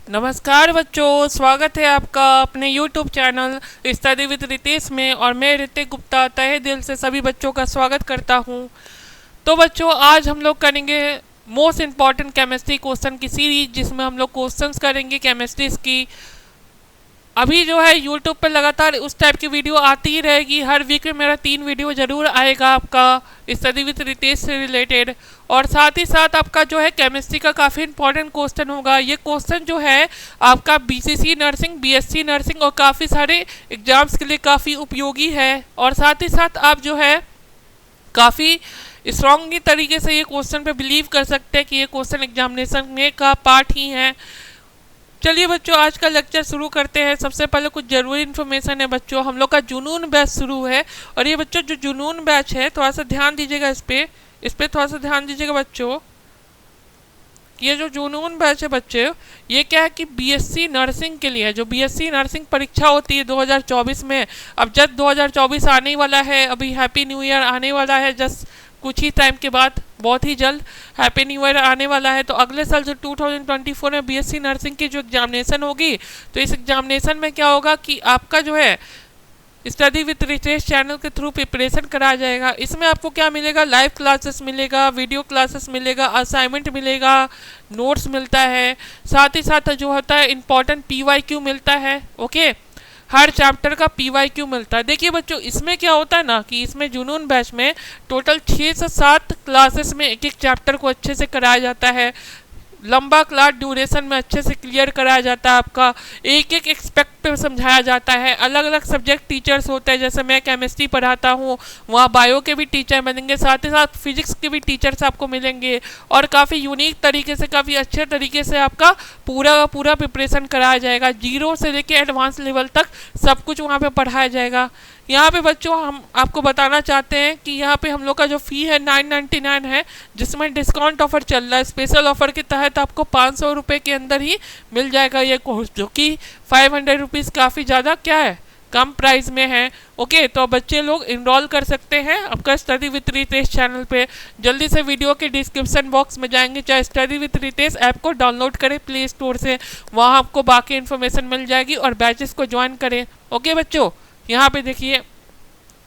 नमस्कार बच्चों, स्वागत है आपका अपने YouTube channel study with Ritesh में। और मैं ऋतिक गुप्ता तहे दिल से सभी बच्चों का स्वागत करता हूं। तो बच्चों, आज हम लोग करेंगे मोस्ट इम्पॉर्टेंट केमिस्ट्री क्वेश्चन की सीरीज, जिसमें हम लोग क्वेश्चंस करेंगे केमिस्ट्रीज की। अभी जो है यूट्यूब पर लगातार उस टाइप की वीडियो आती ही रहेगी। हर वीक में मेरा 3 वीडियो ज़रूर आएगा आपका स्टडी विद रितेश से रिलेटेड। और साथ ही साथ आपका जो है केमिस्ट्री का काफ़ी इंपॉर्टेंट क्वेश्चन होगा। ये क्वेश्चन जो है आपका बीसीसी नर्सिंग, बीएससी नर्सिंग और काफ़ी सारे एग्जाम्स के लिए काफ़ी उपयोगी है। और साथ ही साथ आप जो है काफ़ी स्ट्रांगली तरीके से ये क्वेश्चन पे बिलीव कर सकते हैं कि ये क्वेश्चन एग्जामिनेशन में का पार्ट ही है। चलिए बच्चों, आज का लेक्चर शुरू करते हैं। सबसे पहले कुछ ज़रूरी इन्फॉर्मेशन है बच्चों। हम लोग का जुनून बैच शुरू है। और ये बच्चों जो जुनून बैच है, थोड़ा सा ध्यान दीजिएगा इस पे थोड़ा सा ध्यान दीजिएगा बच्चों। ये जो जुनून बैच है बच्चे, ये क्या है कि बीएससी नर्सिंग के लिए है। जो बीएससी नर्सिंग परीक्षा होती है 2024 में, अब जब 2024 आने वाला है, अभी हैप्पी न्यू ईयर आने वाला है जस्ट कुछ ही टाइम के बाद, बहुत ही जल्द हैप्पी न्यू ईयर आने वाला है। तो अगले साल जो 2024 में बीएससी नर्सिंग की जो एग्जामिनेशन होगी, तो इस एग्जामिनेशन में क्या होगा कि आपका जो है स्टडी विद रितेश चैनल के थ्रू प्रिपरेशन कराया जाएगा। इसमें आपको क्या मिलेगा? लाइव क्लासेस मिलेगा, वीडियो क्लासेस मिलेगा, असाइनमेंट मिलेगा, नोट्स मिलता है। साथ ही साथ जो होता है इम्पॉर्टेंट पीवाईक्यू मिलता है। ओके, हर चैप्टर का पीवाईक्यू मिलता है। देखिए बच्चों, इसमें क्या होता है ना कि इसमें जुनून बैच में टोटल 6 से 7 क्लासेस में एक एक चैप्टर को अच्छे से कराया जाता है। लंबा क्लास ड्यूरेशन में अच्छे से क्लियर कराया जाता है। आपका एक एक एक्सपेक्ट पे समझाया जाता है। अलग अलग सब्जेक्ट टीचर्स होते हैं। जैसे मैं केमिस्ट्री पढ़ाता हूँ, वहाँ बायो के भी टीचर मिलेंगे, साथ ही साथ फिजिक्स के भी टीचर्स आपको मिलेंगे। और काफ़ी यूनिक तरीके से, काफ़ी अच्छे तरीके से आपका पूरा का पूरा प्रिपरेशन कराया जाएगा। जीरो से लेकर एडवांस लेवल तक सब कुछ वहाँ पे पढ़ाया जाएगा। यहाँ पे बच्चों हम आपको बताना चाहते हैं कि यहाँ पे हम लोग का जो फ़ी है 999 है, जिसमें डिस्काउंट ऑफर चल रहा है। स्पेशल ऑफर के तहत आपको 500 रुपये के अंदर ही मिल जाएगा ये कोर्स, जो कि 500 रुपीज़ काफ़ी ज़्यादा क्या है, कम प्राइस में है। ओके, तो बच्चे लोग इनरोल कर सकते हैं आपका स्टडी विद रितेश चैनल पे। जल्दी से वीडियो के डिस्क्रिप्शन बॉक्स में जाएंगे, चाहे स्टडी विद रितेश ऐप को डाउनलोड करें प्ले स्टोर से, वहाँ आपको बाकी इन्फॉर्मेशन मिल जाएगी और बैचेस को ज्वाइन करें। ओके बच्चों, यहाँ पे देखिए।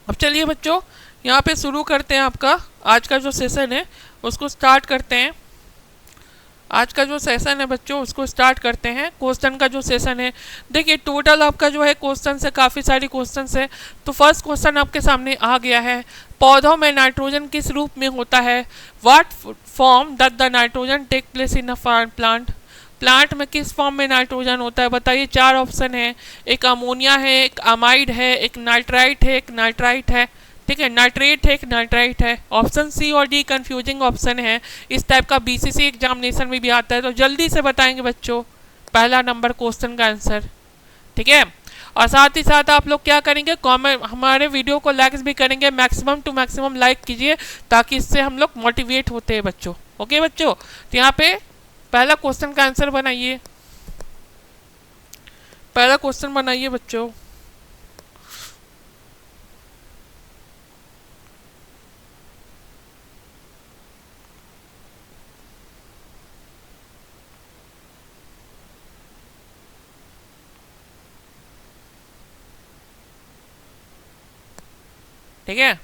अब चलिए बच्चों, यहाँ पे शुरू करते हैं आपका आज का जो सेशन है उसको स्टार्ट करते हैं। आज का जो सेशन है बच्चों उसको स्टार्ट करते हैं। क्वेश्चन का जो सेशन है, देखिए टोटल आपका जो है क्वेश्चन है, काफ़ी सारी क्वेश्चन है। तो फर्स्ट क्वेश्चन आपके सामने आ गया है, पौधों में नाइट्रोजन किस रूप में होता है? What form does the nitrogen take place in a plant? Plant में किस फॉर्म में नाइट्रोजन होता है? बताइए। 4 ऑप्शन है, एक अमोनिया है, एक अमाइड है, एक नाइट्राइट है, एक नाइट्राइट है, ठीक है, नाइट्रेट है, एक नाइट्राइट है। ऑप्शन सी और डी कंफ्यूजिंग ऑप्शन है। इस टाइप का बीसीसी एग्जामिनेशन में भी आता है। तो जल्दी से बताएंगे बच्चों पहला नंबर क्वेश्चन का आंसर, ठीक है। और साथ ही साथ आप लोग क्या करेंगे, कमेंट, हमारे वीडियो को लाइक्स भी करेंगे। मैक्सिमम टू मैक्सिमम लाइक कीजिए, ताकि इससे हम लोग मोटिवेट होते हैं बच्चों। ओके बच्चों, तो यहाँ पे पहला क्वेश्चन का आंसर बनाइए। पहला क्वेश्चन बनाइए बच्चों। ठीक है,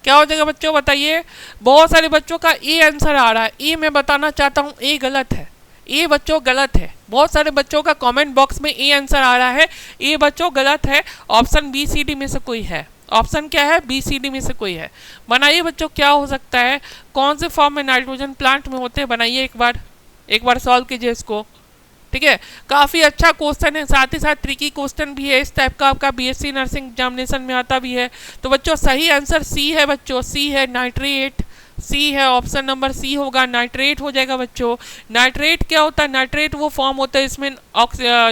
क्या हो जाएगा बच्चों बताइए। बहुत सारे बच्चों का ए आंसर आ रहा है। ए मैं बताना चाहता हूँ ए गलत है। ए बच्चों गलत है। बहुत सारे बच्चों का कमेंट बॉक्स में ए आंसर आ रहा है। ए बच्चों गलत है। ऑप्शन बी सी डी में से कोई है। ऑप्शन क्या है? बी सी डी में से कोई है। बनाइए बच्चों, क्या हो सकता है? कौन से फॉर्म में नाइट्रोजन प्लांट में होते हैं? बनाइए एक बार सॉल्व कीजिए इसको, ठीक है। काफ़ी अच्छा क्वेश्चन है, साथ ही साथ ट्रिकी क्वेश्चन भी है। इस टाइप का आपका बीएससी नर्सिंग एग्जामिनेशन में आता भी है। तो बच्चों सही आंसर सी है बच्चों, सी है नाइट्रेट। सी है, ऑप्शन नंबर सी होगा, नाइट्रेट हो जाएगा बच्चों। नाइट्रेट क्या होता है? नाइट्रेट वो फॉर्म होता है इसमें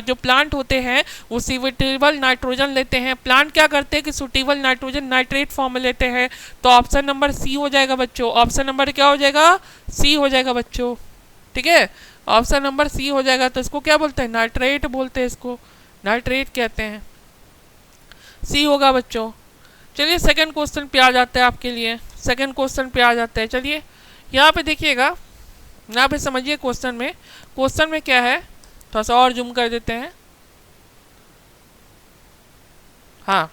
जो प्लांट होते हैं वो सूटेबल नाइट्रोजन लेते हैं। प्लांट क्या करते हैं कि सूटेबल नाइट्रोजन नाइट्रेट फॉर्म में लेते हैं। तो ऑप्शन नंबर सी हो जाएगा बच्चों। ऑप्शन नंबर क्या हो जाएगा? सी हो जाएगा बच्चों, ठीक है। ऑप्शन नंबर सी हो जाएगा। तो इसको क्या बोलते हैं? नाइट्रेट बोलते हैं, इसको नाइट्रेट कहते हैं। सी होगा बच्चों। चलिए सेकंड क्वेश्चन पे आ जाते हैं आपके लिए। सेकंड क्वेश्चन पे आ जाते हैं। चलिए यहाँ पे देखिएगा, यहाँ पे समझिए क्वेश्चन में क्या है, थोड़ा सा और जूम कर देते हैं। हाँ,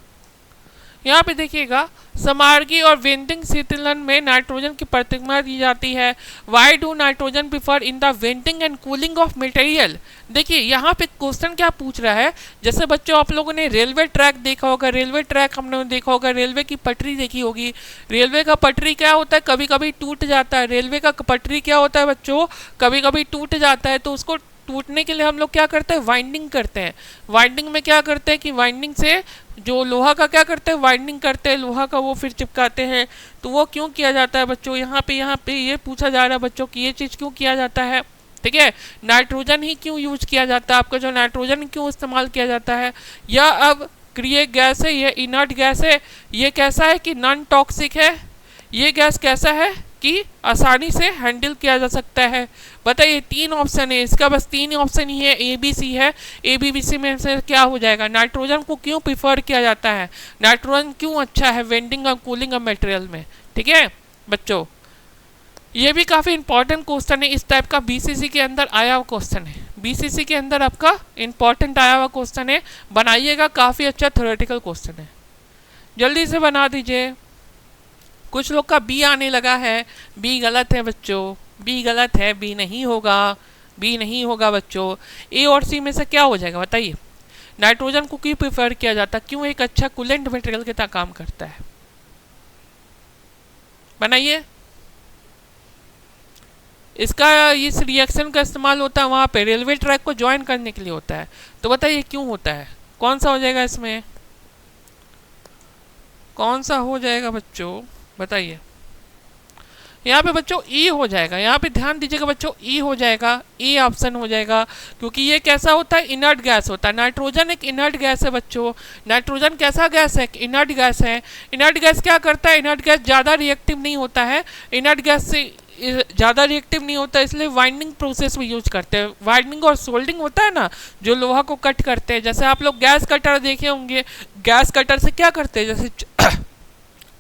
यहाँ पे देखिएगा, समार्गी और वेंटिंग शीतलन में नाइट्रोजन की प्रतिक्रिया दी जाती है। Why do nitrogen prefer in the venting and cooling of material. देखिए यहाँ पे क्वेश्चन क्या पूछ रहा है, जैसे बच्चों आप लोगों ने रेलवे ट्रैक देखा होगा, रेलवे ट्रैक हमने देखा होगा, रेलवे की पटरी देखी होगी। रेलवे का पटरी क्या होता है, कभी कभी टूट जाता है। रेलवे का पटरी क्या होता है बच्चों, कभी कभी टूट जाता है, तो उसको टूटने के लिए हम लोग क्या करते हैं, वाइंडिंग करते हैं। वाइंडिंग में क्या करते हैं कि वाइंडिंग से जो लोहा का क्या करते हैं, वाइंडिंग करते हैं लोहा का, वो फिर चिपकाते हैं। तो वो क्यों किया जाता है बच्चों, यहाँ पे ये पूछा जा रहा है बच्चों कि ये चीज़ क्यों किया जाता है। ठीक है, नाइट्रोजन ही क्यों यूज किया जाता है, आपका जो नाइट्रोजन क्यों इस्तेमाल किया जाता है। या अब क्रिएट गैस है, ये इनर्ट गैस है, ये कैसा है कि नॉन टॉक्सिक है, ये गैस कैसा है कि आसानी से हैंडल किया जा सकता है। बताइए, तीन ऑप्शन है इसका, बस तीन ही ऑप्शन ही है, ए बी सी है। ए बी सी में से क्या हो जाएगा, नाइट्रोजन को क्यों प्रिफर किया जाता है, नाइट्रोजन क्यों अच्छा है वेंडिंग और कूलिंग ऑफ मटेरियल में। ठीक है बच्चों, ये भी काफ़ी इंपॉर्टेंट क्वेश्चन है, इस टाइप का बीसीसी के अंदर आया हुआ क्वेश्चन है, बीसीसी के अंदर आपका इंपॉर्टेंट आया हुआ क्वेश्चन है। बनाइएगा, काफ़ी अच्छा थ्योरेटिकल क्वेश्चन है, जल्दी से बना दीजिए। कुछ लोग का बी आने लगा है, बी गलत है बच्चों, बी गलत है, बी नहीं होगा, बी नहीं होगा बच्चों। ए और सी में से क्या हो जाएगा बताइए। नाइट्रोजन को क्यों प्रिफर किया जाता है, क्यों एक अच्छा कूलेंट मटेरियल के तरह काम करता है, बनाइए। इसका इस रिएक्शन का इस्तेमाल होता है वहाँ पे रेलवे ट्रैक को ज्वाइन करने के लिए होता है। तो बताइए क्यों होता है, कौन सा हो जाएगा इसमें, कौन सा हो जाएगा बच्चों बताइए। यहाँ पे बच्चों ई हो जाएगा, यहाँ पे ध्यान दीजिएगा बच्चों, ई हो जाएगा, ई ऑप्शन हो जाएगा। क्योंकि ये कैसा होता है, इनर्ट गैस होता है। नाइट्रोजन एक इनर्ट गैस है बच्चों, नाइट्रोजन कैसा गैस है, इनर्ट गैस है। इनर्ट गैस क्या करता है, इनर्ट गैस ज़्यादा रिएक्टिव नहीं होता है, इनर्ट गैस से ज़्यादा रिएक्टिव नहीं होता, इसलिए वाइंडिंग प्रोसेस में यूज करते हैं। वाइंडिंग और सोल्डिंग होता है ना, जो लोहा को कट करते हैं, जैसे आप लोग गैस कटर देखे होंगे, गैस कटर से क्या करते हैं,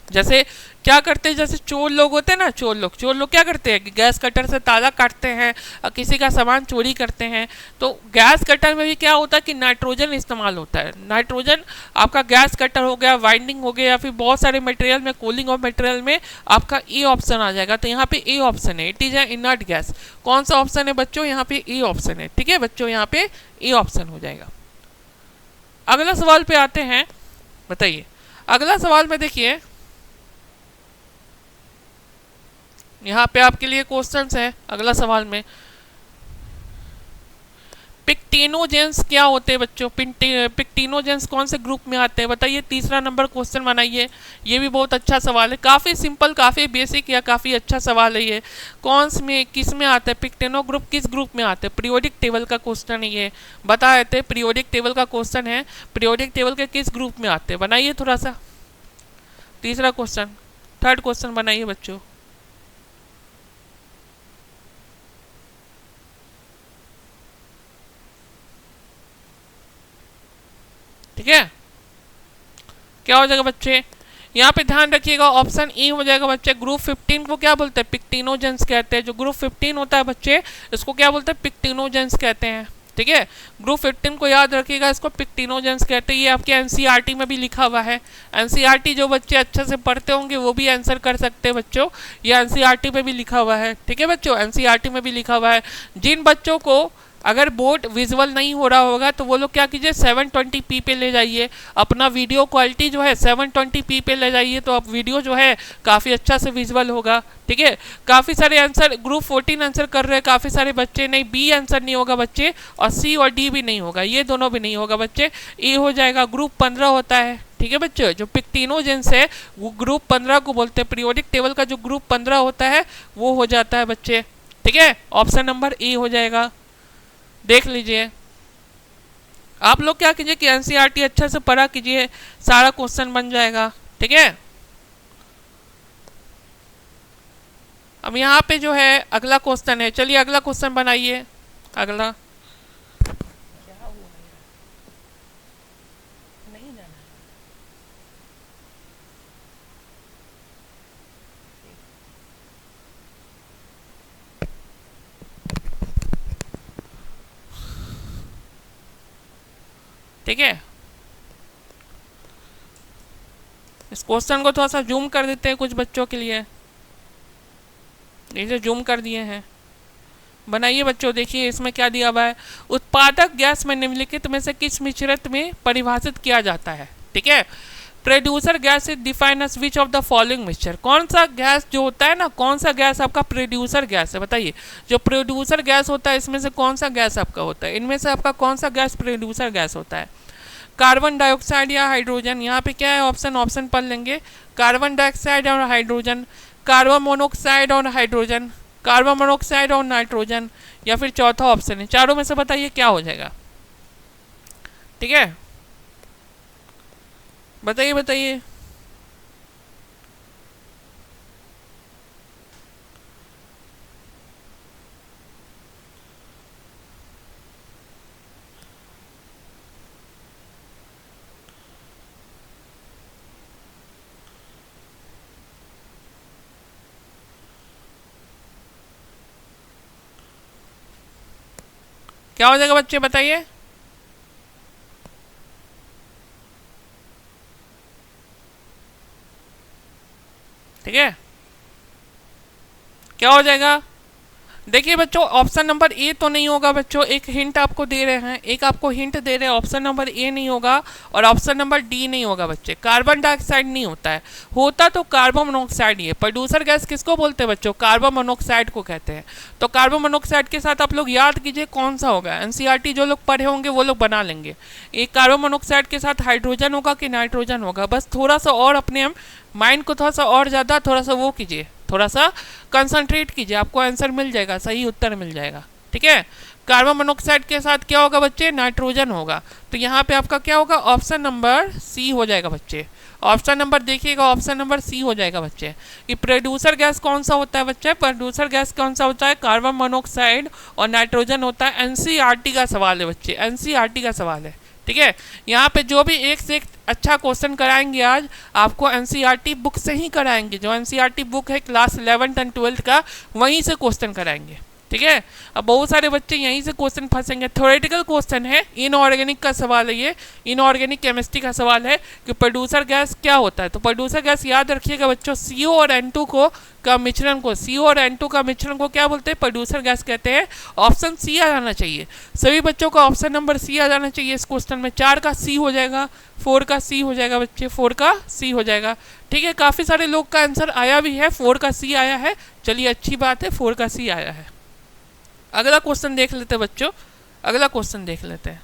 जैसे क्या करते हैं, जैसे चोर लोग होते हैं ना, चोर लोग क्या करते हैं, गैस कटर से ताला काटते हैं और किसी का सामान चोरी करते हैं। तो गैस कटर में भी क्या होता है कि नाइट्रोजन इस्तेमाल होता है। नाइट्रोजन आपका गैस कटर हो गया, वाइंडिंग हो गया, या फिर बहुत सारे मटेरियल में, कूलिंग ऑफ मटेरियल में आपका ए ऑप्शन आ जाएगा। तो यहाँ पे ए ऑप्शन है, it is a inert gas. कौन सा ऑप्शन है बच्चों, यहाँ पे ए ऑप्शन है। ठीक है बच्चों, यहाँ पे ए ऑप्शन हो जाएगा। अगला सवाल पे आते हैं, बताइए। अगला सवाल में देखिए, यहाँ पे आपके लिए क्वेश्चंस है अगला सवाल में। पिक्टिनोजेंस क्या होते हैं बच्चों, पिक्टिनोजेंस कौन से ग्रुप में आते हैं बताइए। तीसरा नंबर क्वेश्चन बनाइए, ये भी बहुत अच्छा सवाल है, काफ़ी सिंपल, काफ़ी बेसिक या काफ़ी अच्छा सवाल है ये। कौन में किस में आता है, पिक्टिनो ग्रुप किस ग्रुप में आते हैं। पीरियोडिक टेबल का क्वेश्चन है ये, बता रहे थे पीरियोडिक टेबल का क्वेश्चन है। पीरियोडिक टेबल के किस ग्रुप में आते हैं, बनाइए थोड़ा सा। तीसरा क्वेश्चन, थर्ड क्वेश्चन बनाइए बच्चों। ठीक है, क्या हो जाएगा बच्चे, यहाँ पे ध्यान रखिएगा, ऑप्शन ई हो जाएगा बच्चे। ग्रुप 15 को क्या बोलते हैं, पिक्टिनोजेंस कहते हैं। जो ग्रुप 15 होता है बच्चे, इसको क्या बोलते हैं, पिक्टिनोजेंस कहते हैं। ठीक है, ग्रुप 15 को याद रखिएगा, इसको पिक्टिनोजेंस कहते हैं। ये आपके एनसीईआरटी में भी लिखा हुआ है। एनसीईआरटी जो बच्चे अच्छे से पढ़ते होंगे वो भी आंसर कर सकते हैं बच्चों, ये एनसीईआरटी में भी लिखा हुआ है। ठीक है बच्चों, एनसीईआरटी में भी लिखा हुआ है। जिन बच्चों को अगर बोर्ड विजुअल नहीं हो रहा होगा तो वो लोग क्या कीजिए, 720p पे ले जाइए अपना वीडियो क्वालिटी जो है, 720p पे ले जाइए, तो अब वीडियो जो है काफ़ी अच्छा से विजुअल होगा। ठीक है, काफ़ी सारे आंसर ग्रुप 14 आंसर कर रहे हैं, काफ़ी सारे बच्चे नहीं, बी आंसर नहीं होगा बच्चे, और सी और डी भी नहीं होगा, ये दोनों भी नहीं होगा बच्चे। ए हो जाएगा, ग्रुप 15 होता है। ठीक है बच्चों, जो पिक्टिनोजेंस है वो ग्रुप 15 को बोलते हैं। पीरियोडिक टेबल का जो ग्रुप 15 होता है वो हो जाता है बच्चे। ठीक है, ऑप्शन नंबर ए हो जाएगा, देख लीजिए। आप लोग क्या कीजिए कि एनसीईआरटी अच्छा से पढ़ा कीजिए, सारा क्वेश्चन बन जाएगा। ठीक है, अब यहाँ पे जो है अगला क्वेश्चन है, चलिए अगला क्वेश्चन बनाइए। अगला क्या हुआ है? नहीं जाना है। ठीक है, इस क्वेश्चन को थोड़ा सा जूम कर देते हैं कुछ बच्चों के लिए, इसे जूम कर दिए हैं। बनाइए बच्चों, देखिए इसमें क्या दिया हुआ है। उत्पादक गैस में निम्नलिखित में से किस मिश्रित में परिभाषित किया जाता है। ठीक है, producer gas is define as which of the following mixture. कौन सा गैस जो होता है ना, कौन सा गैस आपका प्रोड्यूसर गैस है, बताइए। जो प्रोड्यूसर गैस होता है इसमें से कौन सा गैस आपका होता है, इनमें से आपका कौन सा गैस प्रोड्यूसर गैस होता है। कार्बन डाइऑक्साइड या हाइड्रोजन। यहाँ पे क्या है ऑप्शन, ऑप्शन पढ़ लेंगे। कार्बन डाइऑक्साइड और हाइड्रोजन, कार्बन मोनोऑक्साइड और हाइड्रोजन, कार्बन मोनोऑक्साइड और नाइट्रोजन, या फिर चौथा ऑप्शन है। चारों में से बताइए क्या हो जाएगा। ठीक है, बताइए बताइए। क्या हो जाएगा बच्चे, बताइए। ठीक है, क्या हो जाएगा। देखिए बच्चों, ऑप्शन नंबर ए तो नहीं होगा बच्चों, एक हिंट आपको दे रहे हैं, एक आपको हिंट दे रहे हैं। ऑप्शन नंबर ए नहीं होगा और ऑप्शन नंबर डी नहीं होगा बच्चे। कार्बन डाइऑक्साइड नहीं होता है, होता तो कार्बन मोनोऑक्साइड ही है। प्रोड्यूसर गैस किसको बोलते हैं बच्चों, कार्बन मोनोऑक्साइड को कहते हैं। तो कार्बन मोनोऑक्साइड के साथ आप लोग याद कीजिए कौन सा होगा। एनसीईआरटी जो लोग पढ़े होंगे वो लोग बना लेंगे। एक कार्बन मोनोऑक्साइड के साथ हाइड्रोजन होगा कि नाइट्रोजन होगा, बस थोड़ा सा और अपने हम माइंड को थोड़ा सा और ज़्यादा थोड़ा सा वो कीजिए, थोड़ा सा कंसंट्रेट कीजिए, आपको आंसर मिल जाएगा, सही उत्तर मिल जाएगा। ठीक है, कार्बन मोनोऑक्साइड के साथ क्या होगा बच्चे, नाइट्रोजन होगा। तो यहाँ पे आपका क्या होगा, ऑप्शन नंबर सी हो जाएगा बच्चे। ऑप्शन नंबर देखिएगा, ऑप्शन नंबर सी हो जाएगा बच्चे। कि प्रोड्यूसर गैस कौन सा होता है बच्चे, प्रोड्यूसर गैस कौन सा होता है, कार्बन मोनोऑक्साइड और नाइट्रोजन होता है। एनसीईआरटी का सवाल है बच्चे, एनसीईआरटी का सवाल है। ठीक है, यहाँ पे जो भी एक से एक अच्छा क्वेश्चन कराएंगे आज आपको एनसीईआरटी बुक से ही कराएंगे। जो एनसीईआरटी बुक है क्लास 11th एंड 12th का, वहीं से क्वेश्चन कराएंगे। ठीक है, अब बहुत सारे बच्चे यहीं से क्वेश्चन फंसेंगे। थ्योरेटिकल क्वेश्चन है, इनऑर्गेनिक का सवाल है ये, इनऑर्गेनिक केमिस्ट्री का सवाल है कि प्रोड्यूसर गैस क्या होता है। तो प्रोड्यूसर गैस याद रखिएगा बच्चों, CO और N2 को का मिश्रण को, CO और N2 का मिश्रण को क्या बोलते हैं, प्रोड्यूसर गैस कहते हैं। ऑप्शन सी आ जाना चाहिए सभी बच्चों का, ऑप्शन नंबर सी आ जाना चाहिए इस क्वेश्चन में। 4 का सी हो जाएगा, 4 का सी हो जाएगा बच्चे, 4 का सी हो जाएगा। ठीक है, काफ़ी सारे लोग का आंसर आया भी है, 4 का सी आया है, चलिए अच्छी बात है, 4 का सी आया है। अगला क्वेश्चन देख लेते हैं बच्चों, अगला क्वेश्चन देख लेते हैं।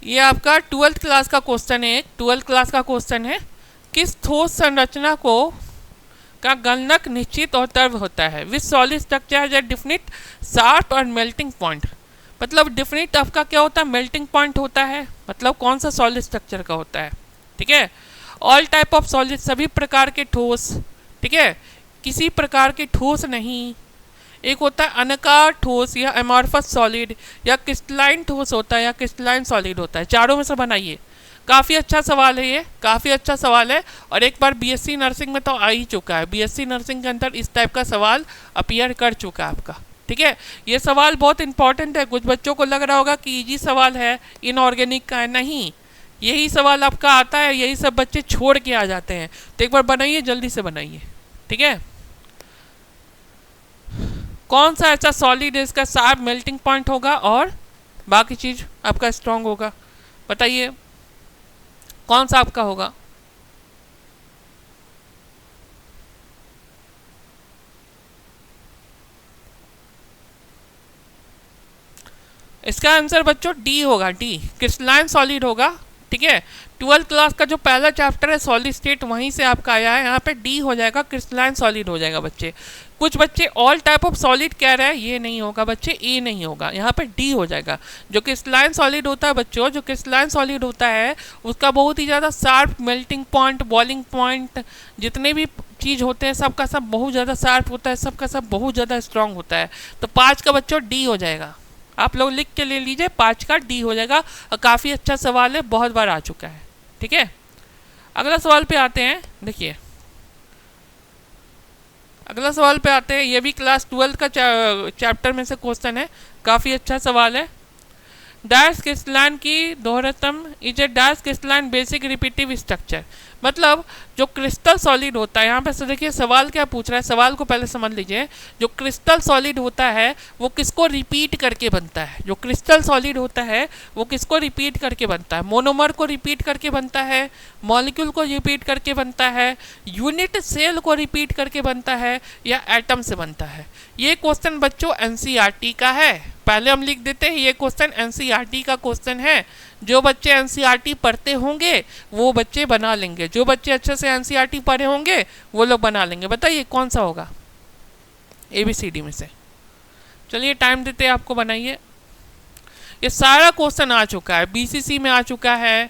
ये आपका 12th क्लास का क्वेश्चन है, 12th क्लास का क्वेश्चन है। किस ठोस संरचना को का गलनक निश्चित और तरल होता है। विच सॉलिड स्ट्रक्चर है डिफिनिट शार्प और मेल्टिंग पॉइंट। मतलब डिफिनिट आपका क्या होता है, मेल्टिंग पॉइंट होता है। मतलब कौन सा सॉलिड स्ट्रक्चर का होता है। ठीक है, ऑल टाइप ऑफ सॉलिड, सभी प्रकार के ठोस। ठीक है, किसी प्रकार के ठोस नहीं। एक होता है अनकार ठोस या एमॉर्फस सॉलिड, या क्रिस्टलाइन ठोस होता है या क्रिस्टलाइन सॉलिड होता है। चारों में से बनाइए। काफ़ी अच्छा सवाल है ये, काफ़ी अच्छा सवाल है, और एक बार बीएससी नर्सिंग में तो आ ही चुका है। बीएससी नर्सिंग के अंदर इस टाइप का सवाल अपीयर कर चुका है आपका। ठीक है, ये सवाल बहुत इंपॉर्टेंट है। कुछ बच्चों को लग रहा होगा कि इजी सवाल है, इनऑर्गेनिक का है, नहीं, यही सवाल आपका आता है, यही सब बच्चे छोड़ के आ जाते हैं। तो एक बार बनाइए, जल्दी से बनाइए। ठीक है, कौन सा ऐसा सॉलिड है इसका शार्प मेल्टिंग पॉइंट होगा और बाकी चीज़ आपका स्ट्रांग होगा, बताइए कौन सा आपका होगा। इसका आंसर बच्चों डी होगा, डी, क्रिस्टलाइन सॉलिड होगा। ठीक है, 12th क्लास का जो पहला चैप्टर है सॉलिड स्टेट, वहीं से आपका आया है। यहाँ पे डी हो जाएगा, क्रिस्टलाइन सॉलिड हो जाएगा बच्चे। कुछ बच्चे ऑल टाइप ऑफ सॉलिड कह रहे हैं, ये नहीं होगा बच्चे, ए नहीं होगा, यहाँ पे डी हो जाएगा। जो क्रिस्टलाइन सॉलिड होता है बच्चों, जो क्रिस्टलाइन सॉलिड होता है उसका बहुत ही ज़्यादा sharp melting point, boiling point, जितने भी चीज़ होते हैं सबका सब बहुत ज़्यादा शार्प होता है, सबका सब बहुत ज़्यादा स्ट्रांग होता है। तो 5 का बच्चों डी हो जाएगा। आप लोग लिख के ले लीजिए, 5 का डी हो जाएगा। और काफ़ी अच्छा सवाल है, बहुत बार आ चुका है। ठीक है, अगला सवाल पे आते हैं। देखिए अगला सवाल पे आते हैं, ये भी क्लास 12 का चैप्टर में से क्वेश्चन है, काफ़ी अच्छा सवाल है। डायस क्रिस्टलाइन की दोहरतम is a dice crystalline basic repetitive structure. मतलब जो क्रिस्टल सॉलिड होता है, यहाँ पे से देखिए सवाल क्या पूछ रहा है, सवाल को पहले समझ लीजिए। जो क्रिस्टल सॉलिड होता है वो किसको रिपीट करके बनता है? जो क्रिस्टल सॉलिड होता है वो किसको रिपीट करके बनता है? मोनोमर को रिपीट करके बनता है, मॉलिक्यूल को रिपीट करके बनता है, यूनिट सेल को रिपीट करके बनता है, या एटम से बनता है? ये क्वेश्चन बच्चों एनसीईआरटी का है। पहले हम लिख देते हैं ये क्वेश्चन एनसीईआरटी का क्वेश्चन है। जो बच्चे एनसीईआरटी पढ़ते होंगे वो बच्चे बना लेंगे, जो बच्चे अच्छे से एनसीईआरटी पढ़े होंगे वो लोग बना लेंगे। बताइए कौन सा होगा एबीसीडी में से? चलिए टाइम देते हैं आपको, बनाइए। ये सारा क्वेश्चन आ चुका है, बीसीसी में आ चुका है,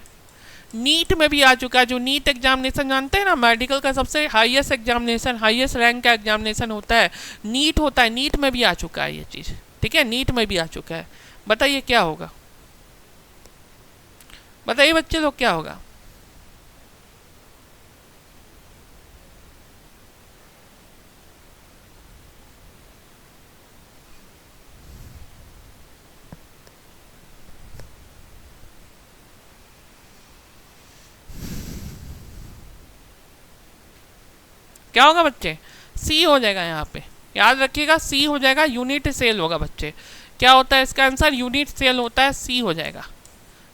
नीट में भी आ चुका है। जो नीट एग्जामिनेशन जानते हैं ना, मेडिकल का सबसे हाईएस्ट एग्जामिनेशन, हाईएस्ट रैंक का एग्जामिनेशन होता है, नीट होता है। नीट में भी आ चुका है ये चीज़, ठीक है, नीट में भी आ चुका है। बताइए क्या होगा? बताइए बच्चे लोग क्या होगा? क्या होगा बच्चे? सी हो जाएगा, यहाँ पे याद रखिएगा सी हो जाएगा, यूनिट सेल होगा बच्चे। क्या होता है इसका आंसर? यूनिट सेल होता है, सी हो जाएगा।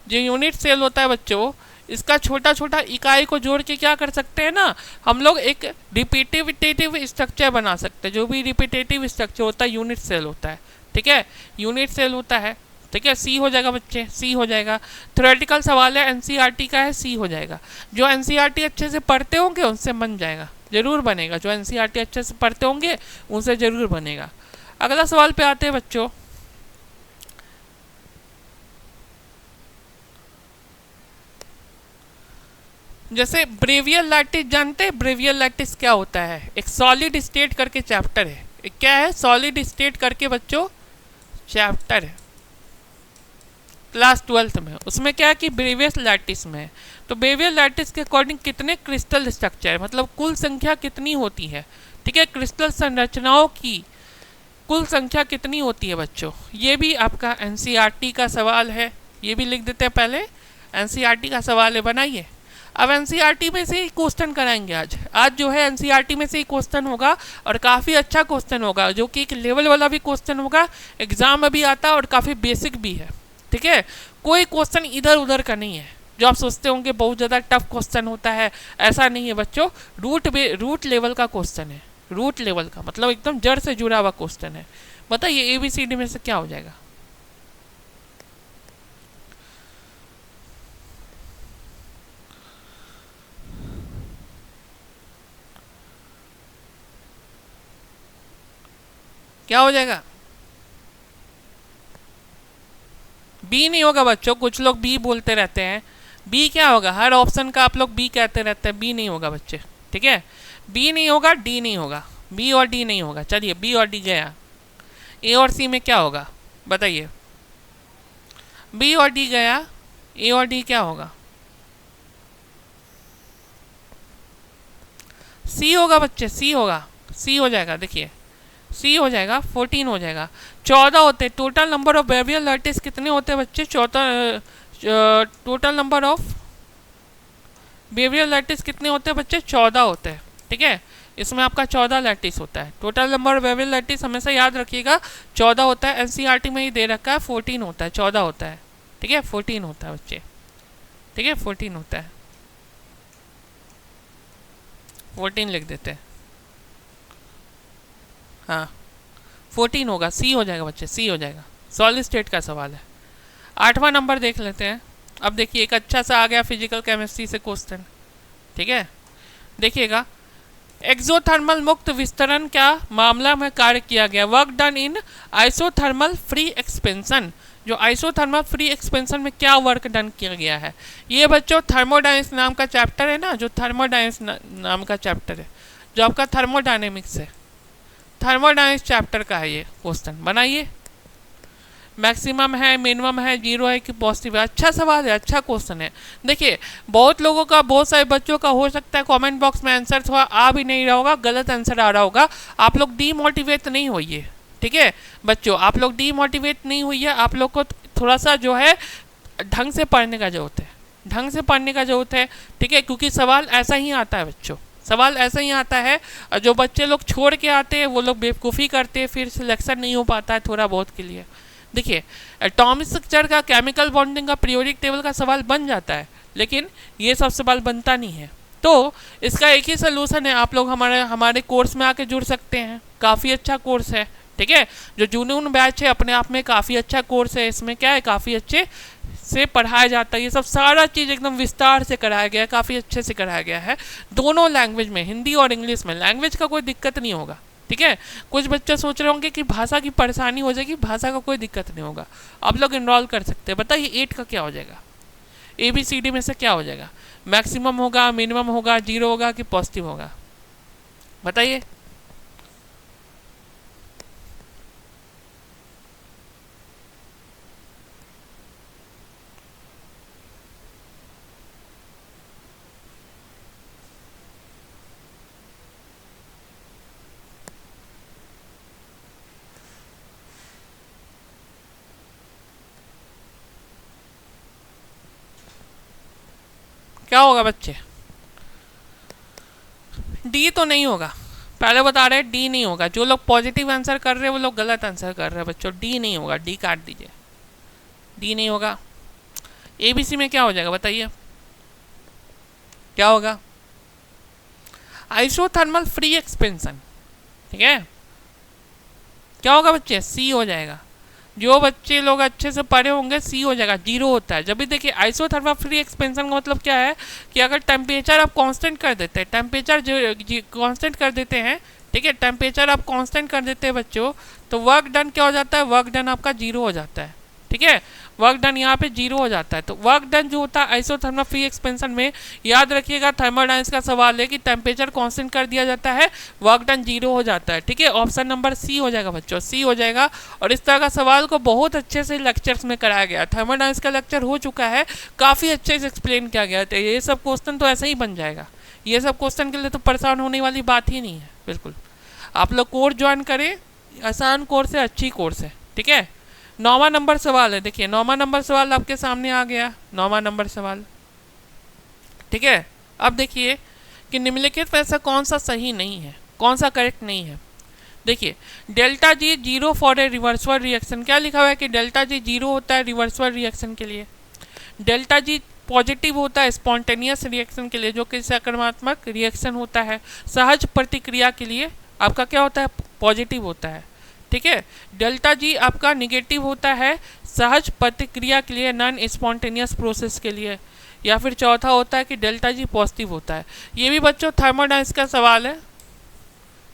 जो यूनिट सेल होता है बच्चों, इसका छोटा छोटा इकाई को जोड़ के क्या कर सकते हैं ना, हम लोग एक रिपीटेटिव स्ट्रक्चर बना सकते हैं। जो भी रिपीटेटिव स्ट्रक्चर होता है यूनिट सेल होता है, ठीक है, यूनिट सेल होता है, ठीक है। सी हो जाएगा बच्चे, सी हो जाएगा। थ्योरेटिकल सवाल है, एनसीईआरटी का है, सी हो जाएगा। जो एनसीईआरटी अच्छे से पढ़ते होंगे उनसे बन जाएगा, जरूर बनेगा। जो एनसीईआरटी अच्छे से पढ़ते होंगे उनसे जरूर बनेगा। अगला सवाल पे आते हैं बच्चों। जैसे ब्रेवियर लैटिस जानते हैं? ब्रेवियर लैटिस क्या होता है? एक सॉलिड स्टेट करके चैप्टर है। एक क्या है? सॉलिड स्टेट करके बच्चों चैप्टर है क्लास 12th में। उसमें क्या है कि ब्रेवियर लैटिस में है। तो ब्रेवियर लैटिस के अकॉर्डिंग कितने क्रिस्टल स्ट्रक्चर है, मतलब कुल संख्या कितनी होती है, ठीक है, क्रिस्टल संरचनाओं की कुल संख्या कितनी होती है बच्चों? ये भी आपका एनसीईआरटी का सवाल है, ये भी लिख देते हैं पहले, एनसीईआरटी का सवाल है, बनाइए। अब एनसीईआरटी में से ही क्वेश्चन कराएंगे आज। आज जो है एनसीईआरटी में से ही क्वेश्चन होगा, और काफ़ी अच्छा क्वेश्चन होगा, जो कि एक लेवल वाला भी क्वेश्चन होगा, एग्जाम में भी आता है और काफ़ी बेसिक भी है, ठीक है। कोई क्वेश्चन इधर उधर का नहीं है जो आप सोचते होंगे बहुत ज़्यादा टफ क्वेश्चन होता है, ऐसा नहीं है बच्चों। रूट लेवल का क्वेश्चन है, रूट लेवल का मतलब एकदम जड़ से जुड़ा हुआ क्वेश्चन है। बताइए एबीसीडी में से क्या हो जाएगा? क्या हो जाएगा? बी नहीं होगा बच्चों, कुछ लोग बी बोलते रहते हैं। बी क्या होगा? हर ऑप्शन का आप लोग बी कहते रहते हैं, बी नहीं होगा बच्चे, ठीक है। बी नहीं होगा, डी नहीं होगा, बी और डी नहीं होगा। चलिए बी और डी गया, ए और सी में क्या होगा बताइए? बी और डी गया, ए और डी क्या होगा? सी होगा बच्चे, सी होगा, सी हो जाएगा। देखिए सी हो जाएगा, 14 हो जाएगा। 14 होते हैं टोटल नंबर ऑफ ब्रेवियर लैटिस। कितने होते हैं बच्चे? टोटल नंबर ऑफ ब्रेवियर लैटिस कितने होते हैं बच्चे? 14 होते हैं, ठीक है। इसमें आपका 14 लैटिस होता है। टोटल नंबर ऑफ ब्रेवियर लैटिस हमेशा याद रखिएगा 14 होता है। एनसीईआरटी में ही दे रखा है 14 होता है, 14 होता है, ठीक है, 14 होता है बच्चे, ठीक है, 14 होता है, 14 लिख देते हैं, हाँ 14 होगा, सी हो जाएगा बच्चे, सी हो जाएगा। सॉलिड स्टेट का सवाल है। 8वां नंबर देख लेते हैं। अब देखिए एक अच्छा सा आ गया फिजिकल केमिस्ट्री से क्वेश्चन, ठीक है। देखिएगा एक्सोथर्मल मुक्त विस्तरण क्या मामला में कार्य किया गया? Work done in isothermal free expansion. जो आइसोथर्मल फ्री एक्सपेंशन में क्या वर्क डन किया गया है? ये बच्चों थर्मोडाइनमिक्स नाम का चैप्टर है ना, जो थर्मोडाइनमिक्स नाम का चैप्टर है, जो आपका थर्मोडायनेमिक्स है, थर्मोडाइनमिक्स चैप्टर का है ये क्वेश्चन। बनाइए। मैक्सिमम है, मिनिमम है, जीरो है कि पॉजिटिव है? अच्छा सवाल है, अच्छा क्वेश्चन है। देखिए बहुत लोगों का, बहुत सारे बच्चों का हो सकता है कमेंट बॉक्स में आंसर थोड़ा आ भी नहीं रहा होगा, गलत आंसर आ रहा होगा। आप लोग डीमोटिवेट नहीं होइए, ठीक है बच्चों, आप लोग डीमोटिवेट नहीं होइए। आप लोग को थोड़ा सा जो है ढंग से पढ़ने का जरूरत है, ढंग से पढ़ने का जरूरत है, ठीक है, क्योंकि सवाल ऐसा ही आता है बच्चों, सवाल ऐसा ही आता है। और जो बच्चे लोग छोड़ के आते हैं वो लोग बेवकूफ़ी करते हैं, फिर सिलेक्शन नहीं हो पाता है थोड़ा बहुत के लिए। देखिए एटॉमिक स्ट्रक्चर का, केमिकल बॉन्डिंग का, पीरियोडिक टेबल का सवाल बन जाता है, लेकिन ये सब सवाल बनता नहीं है। तो इसका एक ही सोल्यूशन है, आप लोग हमारे हमारे कोर्स में आके जुड़ सकते हैं, काफ़ी अच्छा कोर्स है, ठीक है। जो जूनून बैच है अपने आप में काफ़ी अच्छा कोर्स है, इसमें क्या है काफ़ी अच्छे से पढ़ाया जाता है, ये सब सारा चीज़ एकदम विस्तार से कराया गया है, काफ़ी अच्छे से कराया गया है, दोनों लैंग्वेज में, हिंदी और इंग्लिश में। लैंग्वेज का कोई दिक्कत नहीं होगा, ठीक है। कुछ बच्चे सोच रहे होंगे कि भाषा की परेशानी हो जाएगी, भाषा का कोई दिक्कत नहीं होगा, आप लोग इनरोल कर सकते हैं। बताइए 8 का क्या हो जाएगा, ABCD में से क्या हो जाएगा, मैक्सिमम होगा, मिनिमम होगा, जीरो होगा कि पॉजिटिव होगा, बताइए। क्या होगा बच्चे, डी तो नहीं होगा, पहले बता रहे हैं डी नहीं होगा। जो लोग पॉजिटिव आंसर कर रहे हैं वो लोग गलत आंसर कर रहे हैं बच्चों, डी नहीं होगा, डी काट दीजिए, डी नहीं होगा। ABC में क्या हो जाएगा बताइए, क्या होगा, आइसोथर्मल फ्री एक्सपेंशन, ठीक है। क्या होगा बच्चे, C हो जाएगा। जो बच्चे लोग अच्छे से पढ़े होंगे C हो जाएगा, जीरो होता है। जब भी देखिए आइसोथर्मल फ्री एक्सपेंशन का मतलब क्या है कि अगर टेम्परेचर आप कांस्टेंट कर देते हैं, टेम्परेचर जो कांस्टेंट कर देते हैं, ठीक है, टेम्परेचर आप कांस्टेंट कर देते हैं बच्चों, तो वर्क डन क्या हो जाता है, वर्क डन आपका जीरो हो जाता है, ठीक है, वर्क डन यहाँ पे जीरो हो जाता है। तो वर्क डन जो होता है आइसोथर्मल फ्री एक्सपेंशन में, याद रखिएगा थर्मोडायनेमिक्स का सवाल है कि टेम्परेचर कांस्टेंट कर दिया जाता है, वर्क डन जीरो हो जाता है, ठीक है। ऑप्शन नंबर C हो जाएगा बच्चों, C हो जाएगा। और इस तरह का सवाल को बहुत अच्छे से लेक्चर्स में कराया गया, थर्मोडायनेमिक्स का लेक्चर हो चुका है, काफ़ी अच्छे से एक्सप्लेन किया गया था। ये सब क्वेश्चन तो ऐसे ही बन जाएगा, ये सब क्वेश्चन के लिए तो परेशान होने वाली बात ही नहीं है, बिल्कुल। आप लोग कोर्स ज्वाइन करें, आसान कोर्स है, अच्छी कोर्स है, ठीक है। 9वां नंबर सवाल है, देखिए 9वां नंबर सवाल आपके सामने आ गया, 9वां नंबर सवाल, ठीक है। अब देखिए कि निम्नलिखित में से कौन सा सही नहीं है, कौन सा करेक्ट नहीं है। देखिए delta G zero for a reversal reaction, क्या लिखा हुआ है कि डेल्टा जी जीरो होता है रिवर्सल रिएक्शन के लिए, डेल्टा जी पॉजिटिव होता है स्पॉन्टेनियस रिएक्शन के लिए, जो कि सकारात्मक रिएक्शन होता है, सहज प्रतिक्रिया के लिए आपका क्या होता है, पॉजिटिव होता है, ठीक है। डेल्टा जी आपका निगेटिव होता है सहज प्रतिक्रिया के लिए, नॉन स्पॉन्टेनियस प्रोसेस के लिए। या फिर चौथा होता है कि डेल्टा जी पॉजिटिव होता है। ये भी बच्चों थर्मोडायनेमिक्स का सवाल है,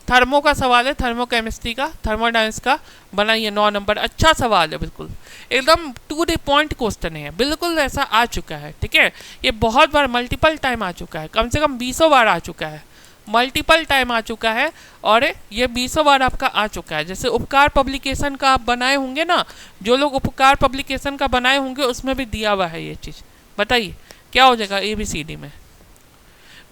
थर्मो का सवाल है, थर्मोकेमिस्ट्री का, थर्मोडायनेमिक्स का बनाइए 9 नंबर, अच्छा सवाल है, बिल्कुल एकदम टू द पॉइंट क्वेश्चन है, बिल्कुल ऐसा आ चुका है, ठीक है। ये बहुत बार मल्टीपल टाइम आ चुका है, कम से कम 20 बार आ चुका है, मल्टीपल टाइम आ चुका है, और ये 20 बार आपका आ चुका है। जैसे उपकार पब्लिकेशन का आप बनाए होंगे ना, जो लोग उपकार पब्लिकेशन का बनाए होंगे उसमें भी दिया हुआ है ये चीज़। बताइए क्या हो जाएगा ABCD में,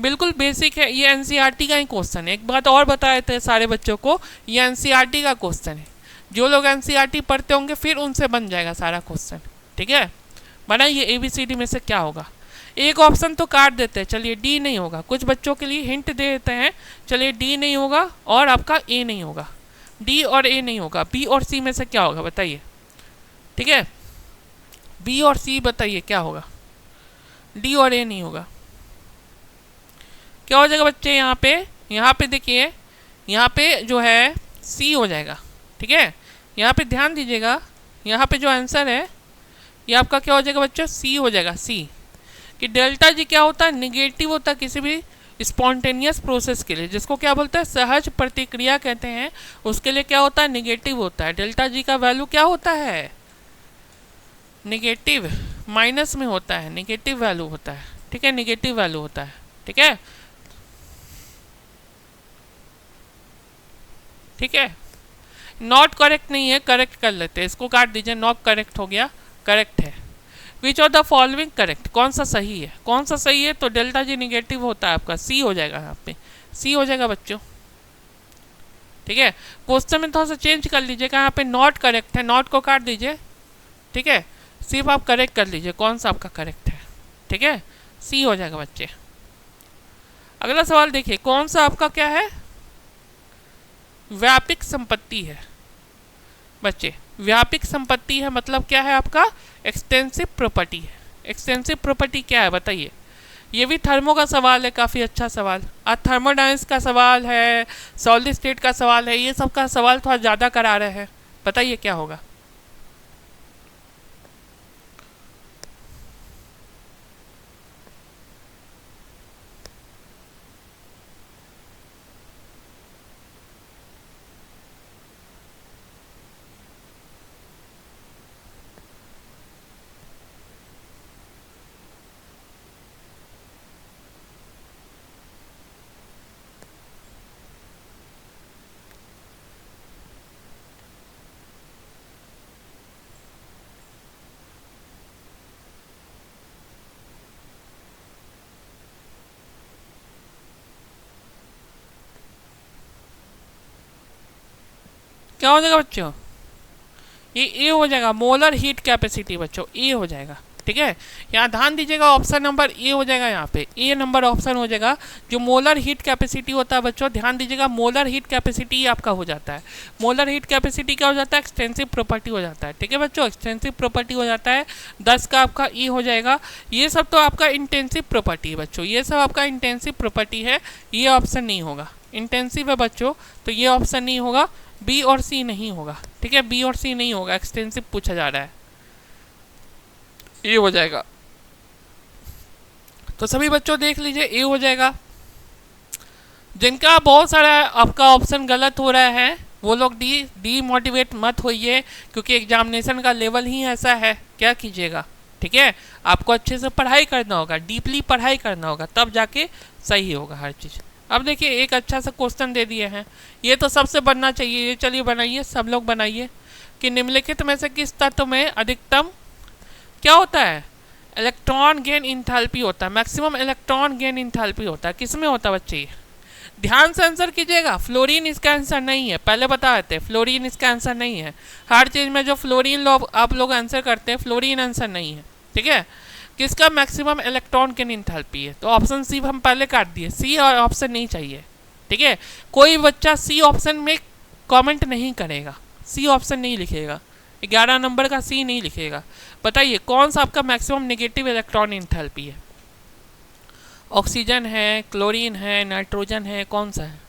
बिल्कुल बेसिक है, ये NCERT का ही क्वेश्चन है। एक बात और बताए थे सारे बच्चों को, ये NCERT का क्वेश्चन है, जो लोग NCERT पढ़ते होंगे फिर उनसे बन जाएगा सारा क्वेश्चन, ठीक है। बनाइए ABCD में से क्या होगा। एक ऑप्शन तो काट देते हैं, चलिए D नहीं होगा, कुछ बच्चों के लिए हिंट दे देते हैं, चलिए D नहीं होगा और आपका A नहीं होगा, D और A नहीं होगा, B और C में से क्या होगा बताइए, ठीक है। B और C बताइए क्या होगा, D और A नहीं होगा, क्या हो जाएगा बच्चे यहाँ पे देखिए, यहाँ पे जो है C हो जाएगा, ठीक है। यहाँ पे ध्यान दीजिएगा, यहाँ पे जो आंसर है ये आपका क्या हो जाएगा बच्चों, C हो जाएगा, C। कि डेल्टा जी क्या होता है, निगेटिव होता है किसी भी स्पॉन्टेनियस प्रोसेस के लिए, जिसको क्या बोलते हैं, सहज प्रतिक्रिया कहते हैं, उसके लिए क्या होता है, निगेटिव होता है। डेल्टा जी का वैल्यू क्या होता है, निगेटिव, माइनस में होता है, निगेटिव वैल्यू होता है, ठीक है, निगेटिव वैल्यू होता है, ठीक है, ठीक है। नॉट करेक्ट नहीं है, करेक्ट कर लेते हैं, इसको काट दीजिए, नॉट करेक्ट हो गया, करेक्ट है। विच ऑफ द फॉलोइंग करेक्ट, कौन सा सही है, कौन सा सही है, तो डेल्टा जी निगेटिव होता है आपका, C हो जाएगा, यहाँ पे C हो जाएगा बच्चों, ठीक है। क्वेश्चन में थोड़ा सा चेंज कर लीजिएगा, यहाँ पे नॉट करेक्ट है, नॉट को काट दीजिए, ठीक है, सिर्फ आप करेक्ट कर लीजिए कौन सा आपका करेक्ट है। ठीक है, सी हो जाएगा बच्चे। अगला सवाल देखिए, कौन सा आपका क्या है, व्यापक संपत्ति है बच्चे। व्यापक संपत्ति है मतलब क्या है आपका, एक्सटेंसिव प्रॉपर्टी है। एक्सटेंसिव प्रॉपर्टी क्या है बताइए। ये भी थर्मो का सवाल है, काफ़ी अच्छा सवाल। आज थर्मोडाइनमिक्स का सवाल है, सॉलिड स्टेट का सवाल है, ये सब का सवाल थोड़ा ज़्यादा करा रहे हैं। बताइए क्या होगा। क्या हो जाएगा बच्चों, ये ए हो जाएगा, मोलर हीट कैपेसिटी बच्चों, ए हो जाएगा। ठीक है, यहाँ ध्यान दीजिएगा, ऑप्शन नंबर ए हो जाएगा, यहाँ पे ए नंबर ऑप्शन हो जाएगा। जो मोलर हीट कैपेसिटी होता है बच्चों, ध्यान दीजिएगा, मोलर हीट कैपेसिटी आपका हो जाता है। मोलर हीट कैपेसिटी क्या हो जाता है, एक्सटेंसिव प्रॉपर्टी हो जाता है। ठीक है बच्चों, एक्सटेंसिव प्रॉपर्टी हो जाता है, 10 का आपका ई हो जाएगा। ये सब तो आपका इंटेंसिव प्रॉपर्टी है बच्चों, ये सब आपका इंटेंसिव प्रॉपर्टी है, ये ऑप्शन नहीं होगा। इंटेंसिव है बच्चों, तो ये ऑप्शन नहीं होगा, बी और सी नहीं होगा। ठीक है, बी और सी नहीं होगा, एक्सटेंसिव पूछा जा रहा है, ए हो जाएगा। तो सभी बच्चों देख लीजिए, ए हो जाएगा। जिनका बहुत सारा आपका ऑप्शन गलत हो रहा है वो लोग डी मोटिवेट मत होइए, क्योंकि एग्जामिनेशन का लेवल ही ऐसा है, क्या कीजिएगा। ठीक है, आपको अच्छे से पढ़ाई करना होगा, डीपली पढ़ाई करना होगा, तब जाके सही होगा हर चीज़। अब देखिए एक अच्छा सा क्वेश्चन दे दिए हैं, ये तो सबसे बनना चाहिए, ये चलिए बनाइए, सब लोग बनाइए कि निम्नलिखित में से किस तत्व में अधिकतम क्या होता है, इलेक्ट्रॉन गेन इंथैल्पी होता है, मैक्सिमम इलेक्ट्रॉन गेन इंथैल्पी होता है। किस में होता है बच्चे, ध्यान से आंसर कीजिएगा। फ्लोरीन इसका आंसर नहीं है, पहले बता देते, फ्लोरीन इसका आंसर नहीं है। हर चीज़ में जो फ्लोरीन लोग आप लोग आंसर करते हैं, फ्लोरीन आंसर नहीं है। ठीक है, किसका मैक्सिमम इलेक्ट्रॉन गेन इंथैल्पी है, तो ऑप्शन सी हम पहले काट दिए, सी और ऑप्शन नहीं चाहिए। ठीक है, कोई बच्चा सी ऑप्शन में कमेंट नहीं करेगा, सी ऑप्शन नहीं लिखेगा, 11 नंबर का सी नहीं लिखेगा। बताइए कौन सा आपका मैक्सिमम नेगेटिव इलेक्ट्रॉन इंथैल्पी है, ऑक्सीजन है, क्लोरीन है, नाइट्रोजन है, कौन सा है।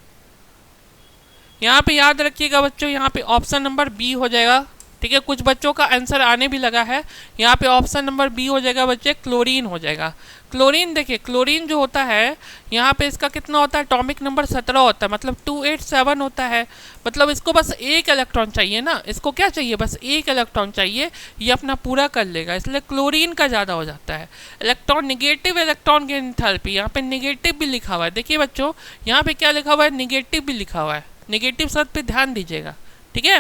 यहाँ पे याद रखिएगा बच्चों, यहाँ पे ऑप्शन नंबर बी हो जाएगा। ठीक है, कुछ बच्चों का आंसर आने भी लगा है, यहाँ पे ऑप्शन नंबर बी हो जाएगा बच्चे, क्लोरीन हो जाएगा। क्लोरीन देखिए, क्लोरीन जो होता है यहाँ पे इसका कितना होता है, एटॉमिक नंबर 17 होता है, मतलब 287 होता है। मतलब इसको बस एक इलेक्ट्रॉन चाहिए ना, इसको क्या चाहिए, बस एक इलेक्ट्रॉन चाहिए, ये अपना पूरा कर लेगा, इसलिए क्लोरीन का ज़्यादा हो जाता है। इलेक्ट्रॉन निगेटिव इलेक्ट्रॉन की एंथैल्पी, यहाँ पे निगेटिव भी लिखा हुआ है, देखिए बच्चों यहाँ पे क्या लिखा हुआ है, निगेटिव भी लिखा हुआ है, निगेटिव शब्द पे ध्यान दीजिएगा। ठीक है,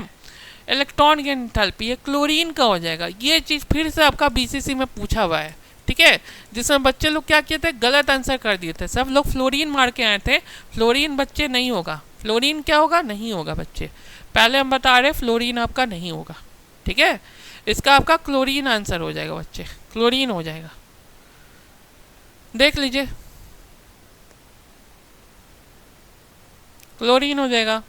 इलेक्ट्रॉन की एंथैल्पी ये क्लोरीन का हो जाएगा। ये चीज़ फिर से आपका बीसीसी में पूछा हुआ है। ठीक है, जिसमें बच्चे लोग क्या किए थे, गलत आंसर कर दिए थे, सब लोग फ्लोरीन मार के आए थे। फ्लोरीन बच्चे नहीं होगा, फ्लोरीन क्या होगा, नहीं होगा बच्चे, पहले हम बता रहे फ्लोरीन आपका नहीं होगा। ठीक है, इसका आपका क्लोरीन आंसर हो जाएगा बच्चे, क्लोरीन हो जाएगा, देख लीजिए क्लोरीन हो जाएगा।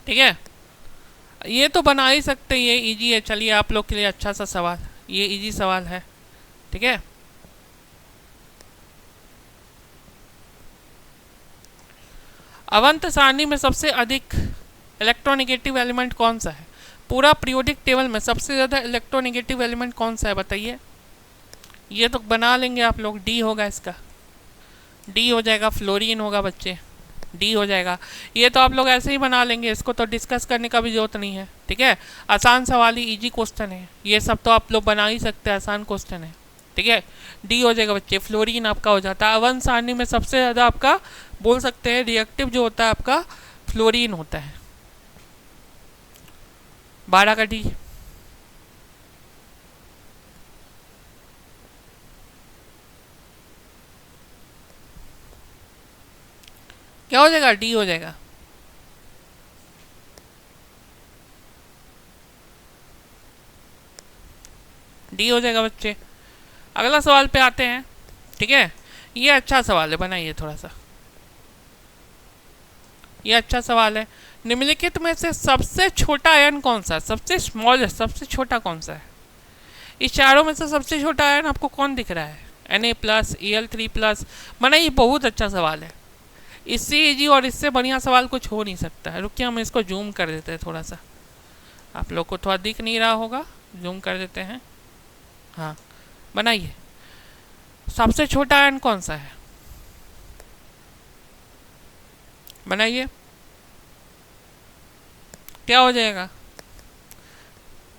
ठीक है, ये तो बना ही सकते हैं, ये इजी है। चलिए आप लोग के लिए अच्छा सा सवाल, ये इजी सवाल है। ठीक है, अवंत सारणी में सबसे अधिक इलेक्ट्रोनेगेटिव एलिमेंट कौन सा है, पूरा पीरियोडिक टेबल में सबसे ज़्यादा इलेक्ट्रोनेगेटिव एलिमेंट कौन सा है बताइए। ये तो बना लेंगे आप लोग, डी होगा इसका, डी हो जाएगा, फ्लोरीन होगा बच्चे, डी हो जाएगा। ये तो आप लोग ऐसे ही बना लेंगे, इसको तो डिस्कस करने का भी जरूरत नहीं है। ठीक है, आसान सवाल ही, इजी क्वेश्चन है, ये सब तो आप लोग बना ही सकते हैं, आसान क्वेश्चन है। ठीक है, डी हो जाएगा बच्चे, फ्लोरीन आपका हो जाता है। अवंत सारणी में सबसे ज़्यादा आपका बोल सकते हैं रिएक्टिव जो होता है आपका फ्लोरीन होता है, 12 का डी। क्या हो जाएगा, डी हो जाएगा। डी हो जाएगा बच्चे। अगला सवाल पे आते हैं। ठीक है, ये अच्छा सवाल है, बनाइए थोड़ा सा। ये अच्छा सवाल है। निम्नलिखित में से सबसे छोटा आयन कौन सा है? सबसे स्मॉलेस्ट, सबसे छोटा कौन सा है? इस चारों में से सबसे छोटा आयन आपको कौन दिख रहा है? Na+Al3+। माना ये बहुत अच्छा सवाल है। इससे इजी और इससे बढ़िया सवाल कुछ हो नहीं सकता है। रुकिए हम इसको जूम कर देते हैं थोड़ा सा, आप लोग को थोड़ा दिख नहीं रहा होगा, जूम कर देते हैं। हाँ, बनाइए। सबसे छोटा आयन कौन सा है? बनाइए, क्या हो जाएगा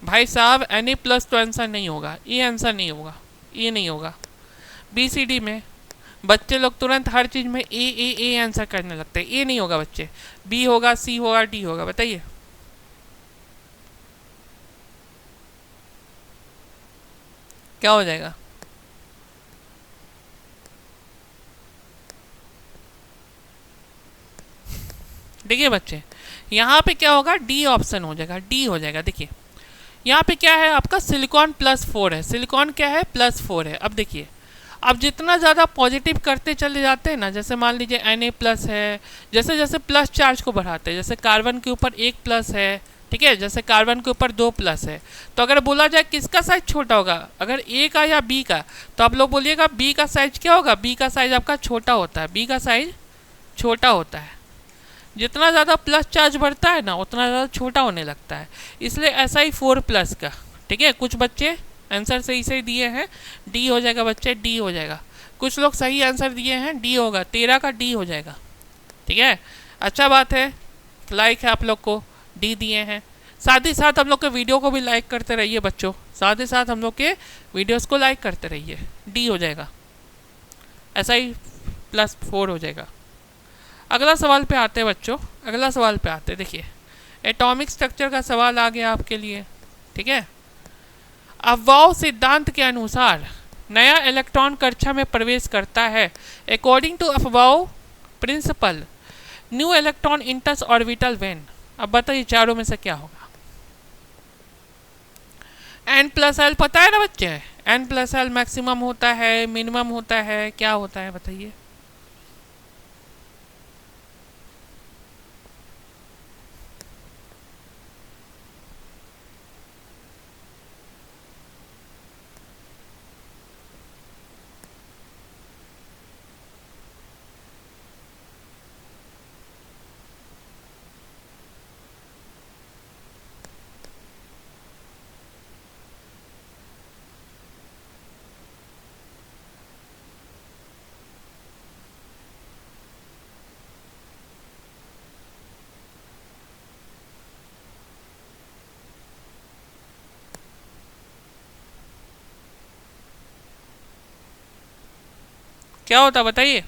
भाई साहब? Na+ तो आंसर नहीं होगा, ये आंसर नहीं होगा, ये नहीं होगा। BCD में बच्चे लोग तुरंत हर चीज़ में ए आंसर करने लगते हैं। ए नहीं होगा बच्चे, बी होगा, सी होगा, डी होगा। बताइए, क्या हो जाएगा? देखिए बच्चे, यहाँ पे क्या होगा? डी ऑप्शन हो जाएगा, डी हो जाएगा। देखिए यहाँ पे क्या है आपका? सिलिकॉन +4 है। सिलिकॉन क्या है? +4 है। अब देखिए, अब जितना ज़्यादा पॉजिटिव करते चले जाते हैं ना, जैसे मान लीजिए Na+ है, जैसे जैसे प्लस चार्ज को बढ़ाते हैं, जैसे कार्बन के ऊपर 1 प्लस है, ठीक है, जैसे कार्बन के ऊपर 2 प्लस है, तो अगर बोला जाए किसका साइज छोटा होगा, अगर ए का या बी का, तो आप लोग बोलिएगा बी का साइज क्या होगा? बी का साइज आपका छोटा होता है, बी का साइज छोटा होता है। जितना ज़्यादा प्लस चार्ज बढ़ता है ना, उतना ज़्यादा छोटा होने लगता है। इसलिए ऐसा ही 4+ का। ठीक है, कुछ बच्चे आंसर सही से दिए हैं, डी हो जाएगा बच्चे, डी हो जाएगा। कुछ लोग सही आंसर दिए हैं, डी होगा, 13 का डी हो जाएगा। ठीक है, अच्छा बात है, लाइक है आप लोग को, डी दिए हैं। साथ ही साथ हम लोग के वीडियो को भी लाइक करते रहिए बच्चों, साथ ही साथ हम लोग के वीडियोस को लाइक करते रहिए। डी हो जाएगा, ऐसा ही +4 हो जाएगा। अगला सवाल पे आते हैं बच्चों, अगला सवाल पे आते हैं। देखिए, एटॉमिक स्ट्रक्चर का सवाल आ गया आपके लिए। ठीक है, अफवाह सिद्धांत के अनुसार नया इलेक्ट्रॉन कक्षा में प्रवेश करता है। According to Aufbau principle, new electron enters orbital when. अब बताइए चारों में से क्या होगा? N+L पता है ना बच्चे? N+L मैक्सिमम होता है, मिनिमम होता है, क्या होता है बताइए? क्या होता है बताइए?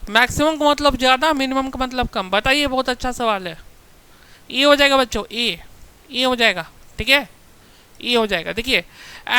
मैक्सिमम का मतलब ज़्यादा, मिनिमम का मतलब कम। बताइए, बहुत अच्छा सवाल है। ये हो जाएगा बच्चों, ये हो जाएगा। ठीक है, ये हो जाएगा। देखिए,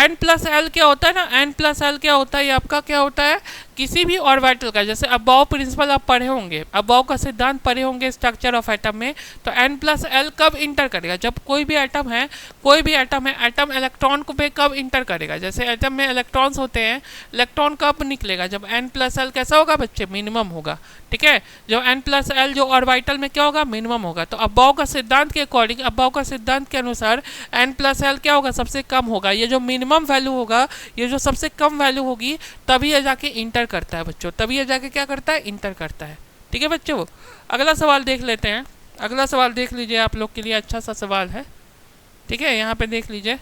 N+L क्या होता है ना, N+L क्या होता है? ये आपका क्या होता है? किसी भी ऑर्बिटल का, जैसे अबाव प्रिंसिपल आप पढ़े होंगे, अबाव का सिद्धांत पढ़े होंगे स्ट्रक्चर ऑफ एटम में, तो N+L कब इंटर करेगा? जब कोई भी एटम है, कोई भी एटम है, एटम इलेक्ट्रॉन को पे कब इंटर करेगा? जैसे एटम में इलेक्ट्रॉन्स होते हैं, इलेक्ट्रॉन कब निकलेगा? जब N+L कैसा होगा बच्चे? मिनिमम होगा। ठीक है, जब N+L जो ऑर्बिटल में क्या होगा? मिनिमम होगा। तो अबाव का सिद्धांत के अकॉर्डिंग, अबाव का सिद्धांत के अनुसार N+L क्या होगा? सबसे कम होगा। ये जो मिनिमम वैल्यू होगा, ये जो सबसे कम वैल्यू होगी, तभी ये जाके इंटर करता है बच्चों, तभी ये जाके क्या करता है? इंटर करता है। ठीक है बच्चों, अगला सवाल देख लेते हैं। अगला सवाल देख लीजिए, आप लोग के लिए अच्छा सा सवाल है। ठीक है, यहाँ पे देख लीजिए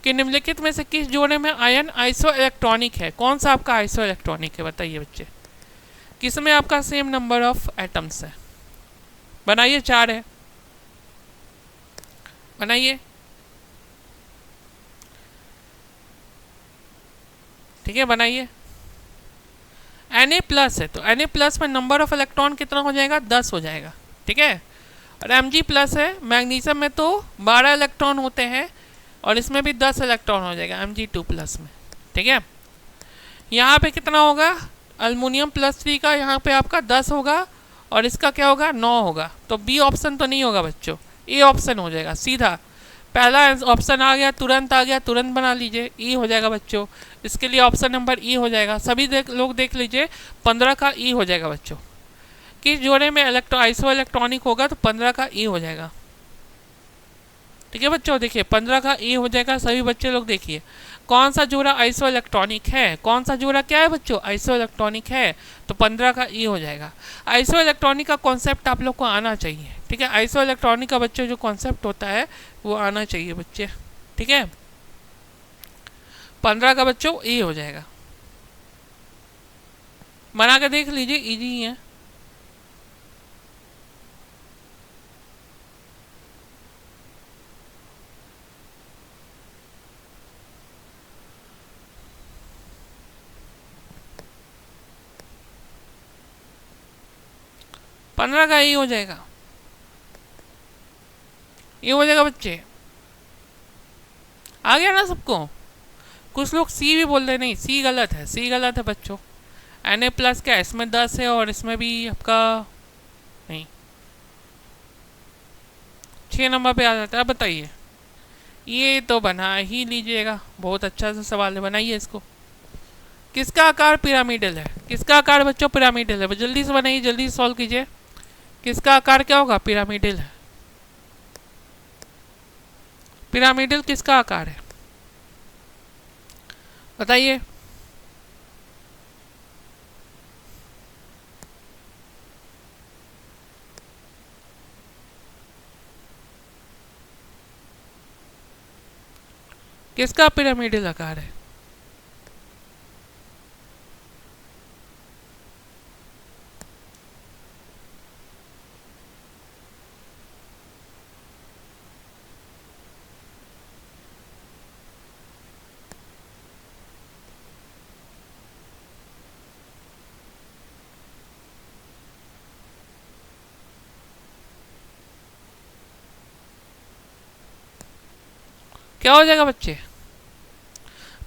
कि निम्नलिखित में से किस जोड़े में आयन आइसो इलेक्ट्रॉनिक है? कौन सा आपका आइसो इलेक्ट्रॉनिक है बताइए बच्चे? किसमें आपका सेम नंबर ऑफ एटम्स है? बनाइए, 4 है, बनाइए। ठीक है, बनाइए। Na+ है, तो Na+ में नंबर ऑफ इलेक्ट्रॉन कितना हो जाएगा? 10 हो जाएगा। ठीक है, और Mg+ है, मैग्नीशियम में तो 12 इलेक्ट्रॉन होते हैं, और इसमें भी 10 इलेक्ट्रॉन हो जाएगा Mg2+ में। ठीक है, यहाँ पे कितना होगा? अल्मोनियम +3 का यहाँ पे आपका 10 होगा, और इसका क्या होगा? 9 होगा। तो बी ऑप्शन तो नहीं होगा बच्चों, ए ऑप्शन हो जाएगा सीधा। पहला ऑप्शन आ गया, तुरंत आ गया, तुरंत बना लीजिए, ई हो जाएगा बच्चों। इसके लिए ऑप्शन नंबर ई हो जाएगा। सभी लोग देख लीजिए, 15 का ई हो जाएगा बच्चों। किस जोड़े में आइसो इलेक्ट्रॉनिक होगा तो 15 का ई हो जाएगा। ठीक है बच्चों, देखिए 15 का ई हो जाएगा। सभी बच्चे लोग देखिए कौन सा जोड़ा आइसो इलेक्ट्रॉनिक है, कौन सा जोड़ा क्या है बच्चों, आइसो इलेक्ट्रॉनिक है, तो 15 का ई हो जाएगा। आइसो इलेक्ट्रॉनिक का कॉन्सेप्ट आप लोग को आना चाहिए। ठीक है, आइसो इलेक्ट्रॉनिक का बच्चों जो कॉन्सेप्ट होता है वो आना चाहिए बच्चे। ठीक है, 15 का बच्चों ई हो जाएगा। बना के देख लीजिए, इजी ही है। पंद्रह का ई हो जाएगा, ये हो जाएगा बच्चे। आ गया ना सबको? कुछ लोग सी भी बोल रहे, नहीं सी गलत है, सी गलत है बच्चों। Na+ क्या इसमें 10 है और इसमें भी आपका नहीं, 6 नंबर पे आ जाता है। बताइए, ये तो बना ही लीजिएगा, बहुत अच्छा सा सवाल है, बनाइए इसको। किसका आकार पिरामिडल है? किसका आकार बच्चों पिरामिडल है? जल्दी से बनाइए, जल्दी से सॉल्व कीजिए। किसका आकार क्या होगा? पिरामिडल है। पिरामिडल किसका आकार है बताइए। किसका पिरामिडल आकार है? क्या हो जाएगा बच्चे?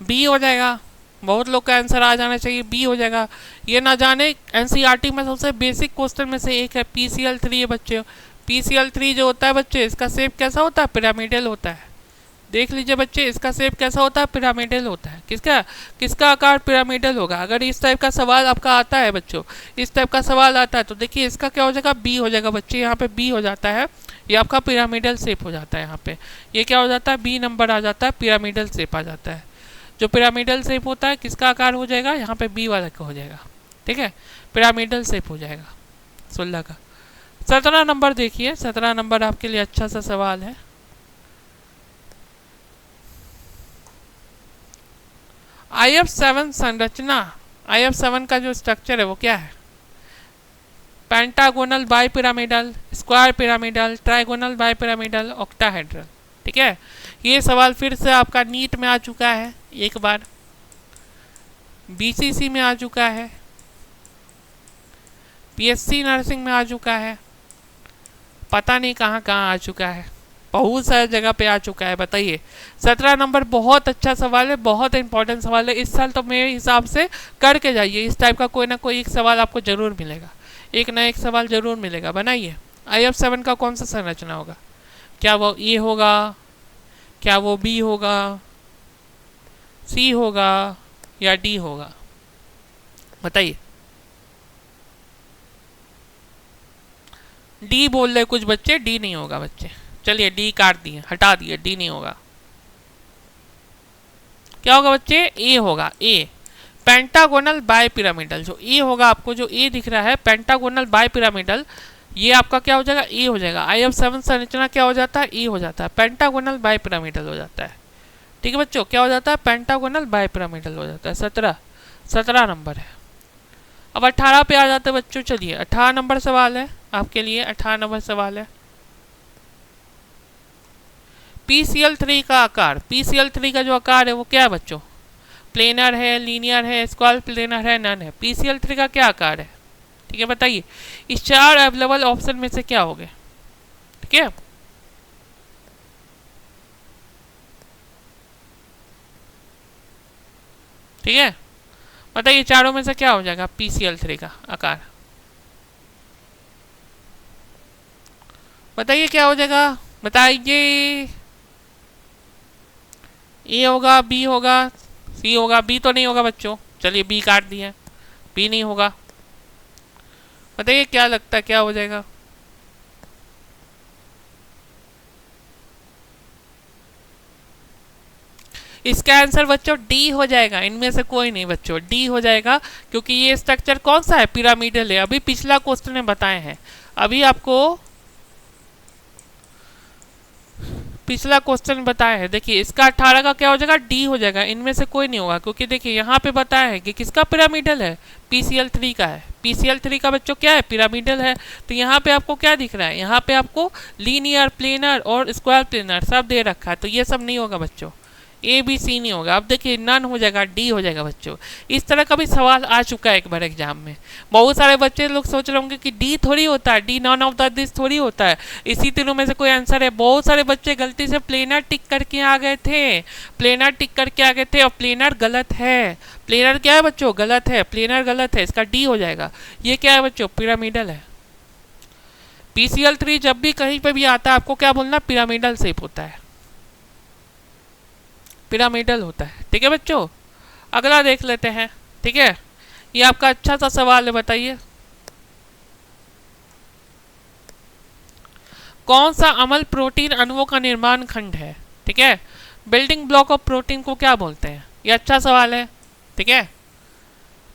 बी हो जाएगा। बहुत लोग का आंसर आ जाना चाहिए, बी हो जाएगा। ये ना जाने एनसीईआरटी में सबसे बेसिक क्वेश्चन में से एक है, PCl3 है बच्चे। PCl3 जो होता है बच्चे, इसका शेप कैसा होता है? पिरामिडल होता है। देख लीजिए बच्चे, इसका शेप कैसा होता है? पिरामिडल होता है। किसका किसका आकार पिरामिडल होगा? अगर इस टाइप का सवाल आपका आता है बच्चों, इस टाइप का सवाल आता है तो देखिए इसका क्या हो जाएगा? बी हो जाएगा बच्चे। यहाँ पे बी हो जाता है, ये आपका पिरामिडल शेप हो जाता है। यहाँ पे ये क्या हो जाता है? बी नंबर आ जाता है, पिरामिडल शेप आ जाता है। जो पिरामिडल शेप होता है किसका आकार हो जाएगा? यहाँ पे बी वाला का हो जाएगा। ठीक है, पिरामिडल शेप हो जाएगा 16 का। 17 नंबर देखिए, 17 नंबर आपके लिए अच्छा सा सवाल है। IF7 संरचना, IF7 का जो स्ट्रक्चर है वो क्या है? Pentagonal bi pyramidal, square pyramidal, trigonal bi pyramidal, octahedral. ठीक है, ये सवाल फिर से आपका नीट में आ चुका है एक बार, BCC में आ चुका है, PSC नर्सिंग में आ चुका है, पता नहीं कहाँ कहाँ आ चुका है, बहुत सारी जगह पे आ चुका है। बताइए, 17 नंबर बहुत अच्छा सवाल है, बहुत इंपॉर्टेंट सवाल है। इस साल तो मेरे हिसाब से करके जाइए, इस टाइप का कोई ना कोई एक सवाल आपको जरूर मिलेगा, एक ना एक सवाल जरूर मिलेगा। बनाइए, IF7 का कौन सा संरचना होगा? क्या वो ए होगा, क्या वो बी होगा, सी होगा या डी होगा? बताइए। डी बोल रहे कुछ बच्चे, डी नहीं होगा बच्चे। चलिए डी काट दिए, हटा दिए, डी नहीं होगा। क्या होगा बच्चे? ए होगा, ए पेंटागोनल बाय पिरामिडल। जो ए होगा आपको, जो ए दिख रहा है पेंटागोनल बाय पिरामिडल, ये आपका क्या हो जाएगा? ए हो जाएगा। IF7 संरचना क्या हो जाता है? ए हो जाता है, पेंटागोनल बाय पिरामिडल हो जाता है। ठीक है बच्चों, क्या हो जाता है? पेंटागोनल बाय पिरामिडल हो जाता है। 17 नंबर है। अब 18 पे आ जाते हैं बच्चों। चलिए 18 नंबर सवाल है आपके लिए, 18 नंबर सवाल है। PCl3 का आकार, PCl3 का जो आकार है वो क्या है बच्चों? प्लेनर है, लीनियर है, स्क्वायर प्लेनर है, नन है। PCl3 का क्या आकार है? ठीक है, बताइए इस 4 अवेलेबल ऑप्शन में से क्या होंगे? ठीक है, ठीक है, बताइए चारों में से क्या हो जाएगा PCl3 का आकार? बताइए क्या हो जाएगा, बताइए। ए होगा, बी होगा, सी होगा। बी तो नहीं होगा बच्चों, चलिए बी काट दिया, बी नहीं होगा। बताइए क्या लगता है क्या हो जाएगा? इसका आंसर बच्चों डी हो जाएगा, इनमें से कोई नहीं बच्चों, डी हो जाएगा, क्योंकि ये स्ट्रक्चर कौन सा है? पिरामिडल है। अभी पिछला क्वेश्चन में बताए हैं, अभी आपको पिछला क्वेश्चन बताया है। देखिए इसका 18 का क्या हो जाएगा? डी हो जाएगा, इनमें से कोई नहीं होगा, क्योंकि देखिए यहाँ पे बताया है कि किसका पिरामिडल है? PCl3 का है। PCl3 का बच्चों क्या है? पिरामिडल है। तो यहाँ पे आपको क्या दिख रहा है? यहाँ पे आपको लीनियर, प्लेनर और स्क्वायर प्लेनर सब दे रखा है, तो ये सब नहीं होगा बच्चों, ए बी सी नहीं होगा। अब देखिए नन हो जाएगा, डी हो जाएगा बच्चों। इस तरह का भी सवाल आ चुका है एक बार एग्जाम में। बहुत सारे बच्चे लोग सोच रहे होंगे कि डी थोड़ी होता है, D none of the this थोड़ी होता है, इसी तीनों में से कोई आंसर है। बहुत सारे बच्चे गलती से प्लेनर टिक करके आ गए थे, प्लेनर टिक करके आ गए थे, और प्लेनर गलत है। प्लेनर क्या है बच्चों? गलत है, प्लेनर गलत है, इसका डी हो जाएगा। ये क्या है बच्चों? पिरामिडल है। PCl3 जब भी कहीं पर भी आता है आपको क्या बोलना? पिरामिडल शेप होता है, पिरामिडल होता है। ठीक है बच्चों, अगला देख लेते हैं। ठीक है, ये आपका अच्छा सा सवाल है, बताइए कौन सा अम्ल प्रोटीन अणुओं का निर्माण खंड है? ठीक है, बिल्डिंग ब्लॉक ऑफ प्रोटीन को क्या बोलते हैं? ये अच्छा सवाल है। ठीक है,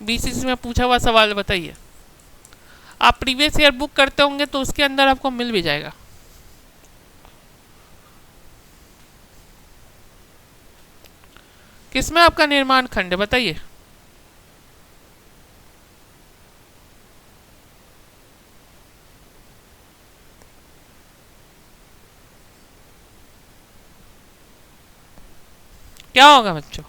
BCC में पूछा हुआ सवाल है, बताइए। आप प्रीवियस ईयर बुक करते होंगे तो उसके अंदर आपको मिल भी जाएगा। किसमें आपका निर्माण खंड है, बताइए। क्या होगा बच्चों?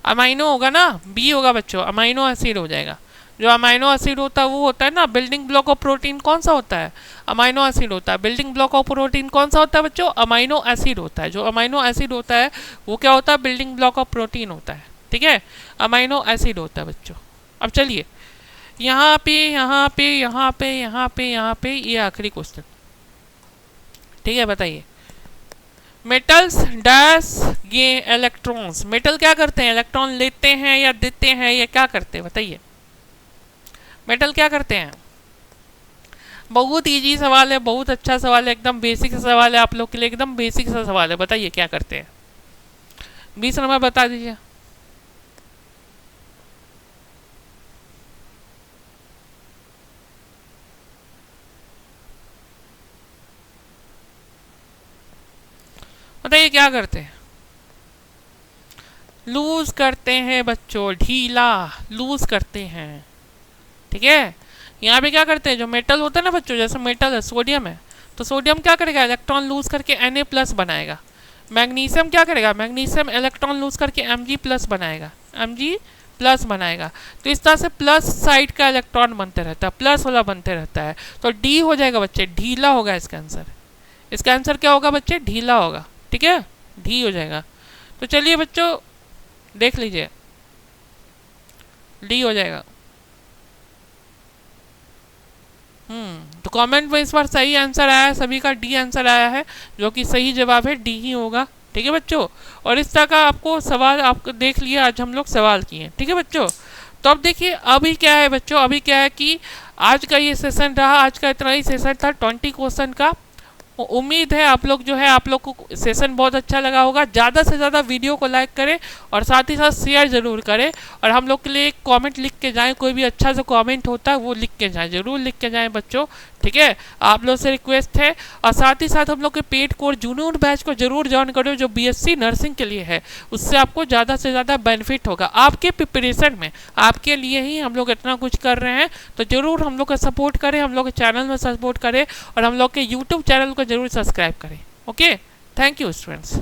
अमाइनो होगा ना, बी होगा बच्चों, अमाइनो एसिड हो जाएगा। जो अमाइनो एसिड होता है वो होता है ना बिल्डिंग ब्लॉक ऑफ प्रोटीन, कौन सा होता है? अमाइनो एसिड होता है। बिल्डिंग ब्लॉक ऑफ प्रोटीन कौन सा होता है बच्चों? अमाइनो एसिड होता है। जो अमाइनो एसिड होता है वो क्या होता है? बिल्डिंग ब्लॉक ऑफ प्रोटीन होता है। ठीक है, अमाइनो एसिड होता है बच्चों। अब चलिए यहाँ पे यहाँ पे यहाँ पे यहाँ पे यहाँ पे ये आखिरी क्वेश्चन। ठीक है, बताइए मेटल्स डैश ये इलेक्ट्रॉन्स, मेटल क्या करते हैं? इलेक्ट्रॉन लेते हैं या देते हैं या क्या करते हैं? बताइए मेटल क्या करते हैं? बहुत इजी सवाल है, बहुत अच्छा सवाल है, एकदम बेसिक सवाल है आप लोग के लिए, एकदम बेसिक सा सवाल है। बताइए क्या करते हैं? 20 नंबर बता दीजिए। बताइए क्या करते हैं? लूज करते हैं बच्चों, ढीला लूज करते हैं। ठीक है, यहाँ पे क्या करते हैं? जो मेटल होता है ना बच्चों, जैसे मेटल है, सोडियम है, तो सोडियम क्या करेगा? इलेक्ट्रॉन लूज करके Na+ बनाएगा। मैग्नीशियम क्या करेगा? मैग्नीशियम इलेक्ट्रॉन लूज करके Mg+ बनाएगा, Mg+ बनाएगा। तो इस तरह से प्लस साइड का इलेक्ट्रॉन बनते रहता है, प्लस वाला बनते रहता है। तो डी हो जाएगा बच्चे, ढीला होगा इसका आंसर। इसका आंसर क्या होगा बच्चे? ढीला होगा। ठीक है, डी हो जाएगा। तो चलिए बच्चों देख लीजिए, डी हो जाएगा। तो कमेंट में इस बार सही आंसर आया है, सभी का डी आंसर आया है, जो कि सही जवाब है, डी ही होगा। ठीक है बच्चों, और इस तरह का आपको सवाल आपको देख लिया, आज हम लोग सवाल किए। ठीक है बच्चों, तो अब देखिए अभी क्या है बच्चों, अभी क्या है कि आज का ये सेशन रहा, आज का इतना ही सेशन था 20 क्वेश्चन का। उम्मीद है आप लोग जो है, आप लोग को सेशन बहुत अच्छा लगा होगा। ज़्यादा से ज़्यादा वीडियो को लाइक करें और साथ ही साथ शेयर ज़रूर करें, और हम लोग के लिए एक कमेंट लिख के जाएं, कोई भी अच्छा सा कमेंट होता है वो लिख के जाएं, ज़रूर लिख के जाएं बच्चों। ठीक है, आप लोग से रिक्वेस्ट है। और साथ ही साथ हम लोग के पेड कोर्स जूनून बैच को जरूर ज्वाइन करो, जो BSc नर्सिंग के लिए है, उससे आपको ज़्यादा से ज़्यादा बेनिफिट होगा आपके प्रिपरेशन में। आपके लिए ही हम लोग इतना कुछ कर रहे हैं, तो ज़रूर हम लोग का सपोर्ट करें, हम लोग के चैनल में सपोर्ट करें, और हम लोग के यूट्यूब चैनल को जरूर सब्सक्राइब करें। Okay, thank you students.